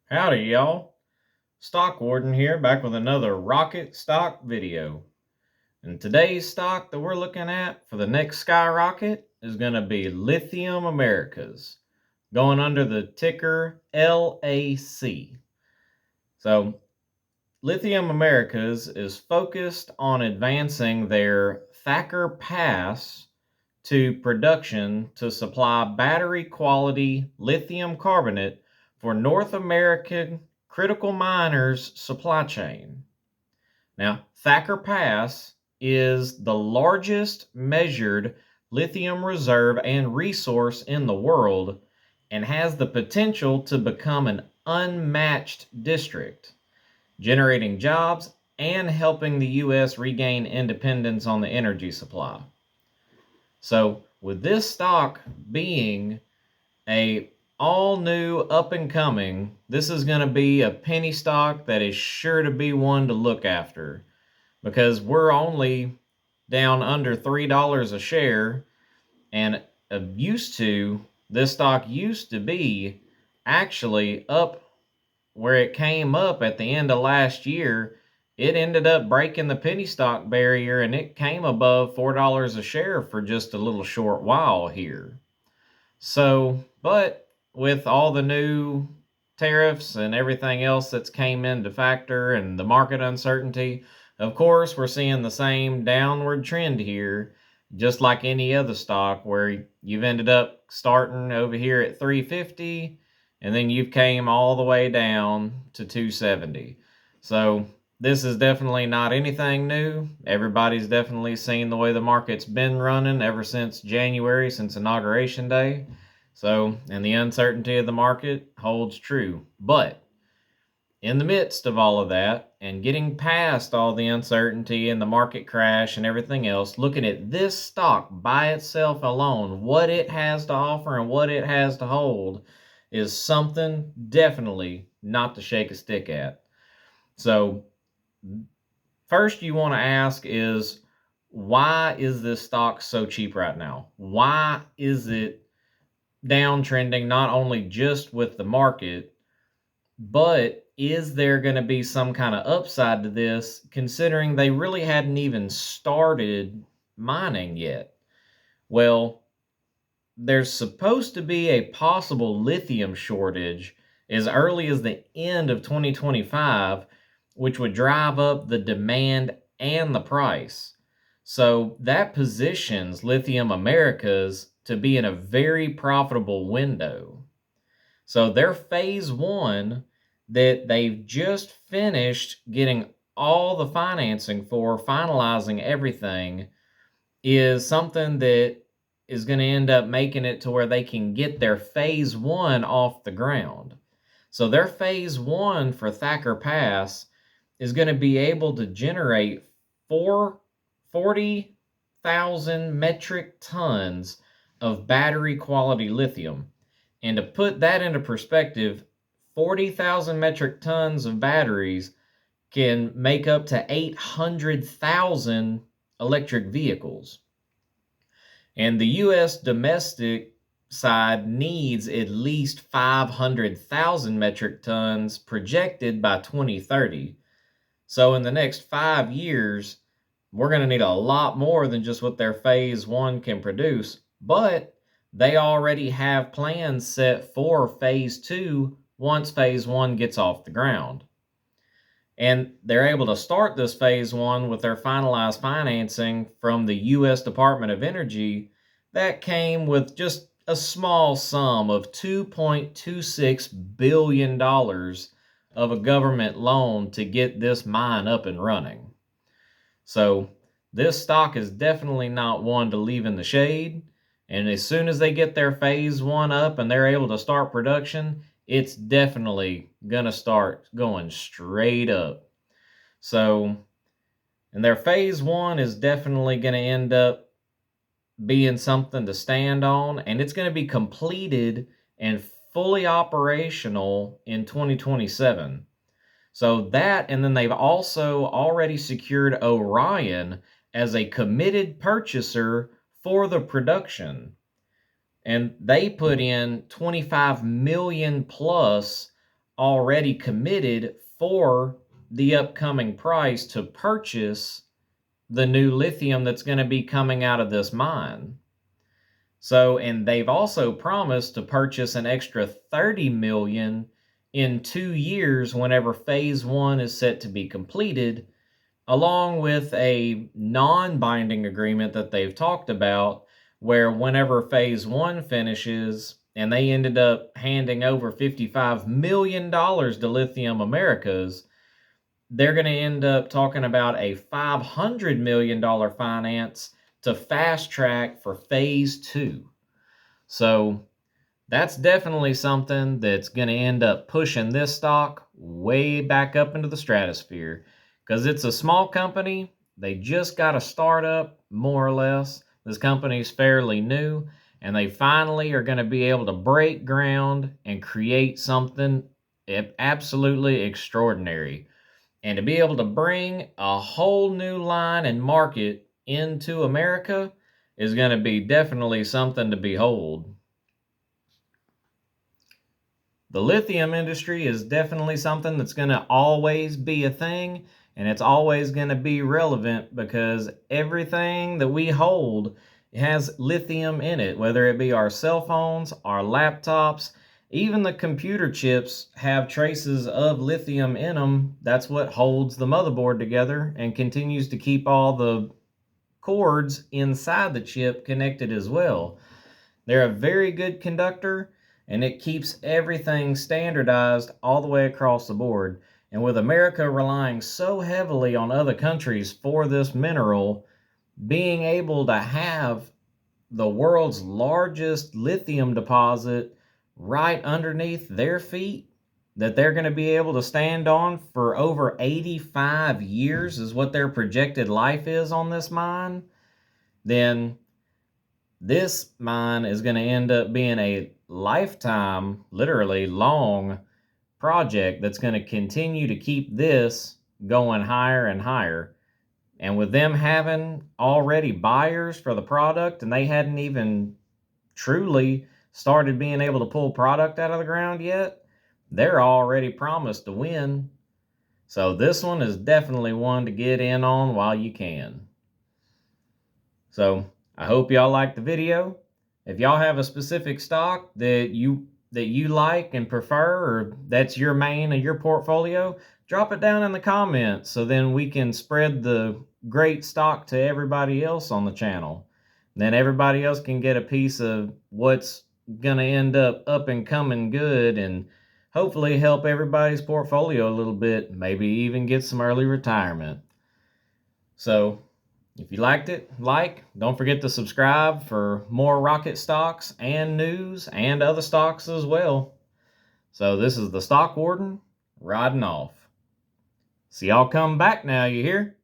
Howdy, y'all. Stock Warden here, back with another rocket stock video. And today's stock that we're looking at for the next skyrocket is going to be Lithium Americas, going under the ticker LAC. So, Lithium Americas is focused on advancing their Thacker Pass to production to supply battery quality lithium carbonate for North American critical miners' supply chain. Now, Thacker Pass is the largest measured lithium reserve and resource in the world and has the potential to become an unmatched district, generating jobs and helping the U.S. regain independence on the energy supply. So with this stock being a all new up and coming, this is going to be a penny stock that is sure to be one to look after because we're only down under $3 a share, and this stock used to be actually up where it came up at the end of last year. It ended up breaking the penny stock barrier and it came above $4 a share for just a little short while here. So, but with all the new tariffs and everything else that's came into factor and the market uncertainty, of course, we're seeing the same downward trend here, just like any other stock where you've ended up starting over here at 350 and then you've came all the way down to 270. So this is definitely not anything new. Everybody's definitely seen the way the market's been running ever since January, since Inauguration Day. So, and the uncertainty of the market holds true. But in the midst of all of that and getting past all the uncertainty and the market crash and everything else, looking at this stock by itself alone, what it has to offer and what it has to hold is something definitely not to shake a stick at. So, first you want to ask is, why is this stock so cheap right now? Why is it downtrending not only just with the market, but is there going to be some kind of upside to this considering they really hadn't even started mining yet? Well, there's supposed to be a possible lithium shortage as early as the end of 2025, which would drive up the demand and the price. So that positions Lithium Americas to be in a very profitable window. So their phase one that they've just finished getting all the financing for, finalizing everything, is something that is going to end up making it to where they can get their phase one off the ground. So their phase one for Thacker Pass is going to be able to generate 40,000 metric tons of battery quality lithium. And to put that into perspective, 40,000 metric tons of batteries can make up to 800,000 electric vehicles. And the U.S. domestic side needs at least 500,000 metric tons projected by 2030. So in the next 5 years, we're going to need a lot more than just what their phase one can produce. But they already have plans set for phase two once phase one gets off the ground. And they're able to start this phase one with their finalized financing from the U.S. Department of Energy that came with just a small sum of $2.26 billion of a government loan to get this mine up and running. So this stock is definitely not one to leave in the shade. And as soon as they get their phase one up and they're able to start production, it's definitely going to start going straight up. So, and their phase one is definitely going to end up being something to stand on, and it's going to be completed and fully operational in 2027. So that, and then they've also already secured Orion as a committed purchaser for the production. And they put in 25 million plus already committed for the upcoming price to purchase the new lithium that's going to be coming out of this mine. So, and they've also promised to purchase an extra 30 million in 2 years whenever phase 1 is set to be completed, along with a non-binding agreement that they've talked about where whenever phase 1 finishes, and they ended up handing over $55 million to Lithium Americas, they're going to end up talking about a $500 million finance to fast track for phase 2. So that's definitely something that's going to end up pushing this stock way back up into the stratosphere, because it's a small company. They just got a startup, more or less. This company's fairly new, and they finally are going to be able to break ground and create something absolutely extraordinary. And to be able to bring a whole new line and market into America is going to be definitely something to behold. The lithium industry is definitely something that's going to always be a thing, and it's always going to be relevant because everything that we hold has lithium in it, whether it be our cell phones, our laptops, even the computer chips have traces of lithium in them. That's what holds the motherboard together and continues to keep all the cords inside the chip connected as well. They're a very good conductor, and it keeps everything standardized all the way across the board. And with America relying so heavily on other countries for this mineral, being able to have the world's largest lithium deposit right underneath their feet that they're going to be able to stand on for over 85 years is what their projected life is on this mine, then this mine is going to end up being a lifetime, literally long project that's going to continue to keep this going higher and higher. And with them having already buyers for the product, and they hadn't even truly started being able to pull product out of the ground yet, they're already promised to win. So this one is definitely one to get in on while you can. So I hope y'all liked the video. If y'all have a specific stock that you like and prefer, or that's your main of your portfolio, drop it down in the comments so then we can spread the great stock to everybody else on the channel. Then everybody else can get a piece of what's going to end up and coming good, and hopefully help everybody's portfolio a little bit, maybe even get some early retirement. So if you liked it, don't forget to subscribe for more rocket stocks and news and other stocks as well. So this is the Stock Warden riding off. So y'all come back now, you hear?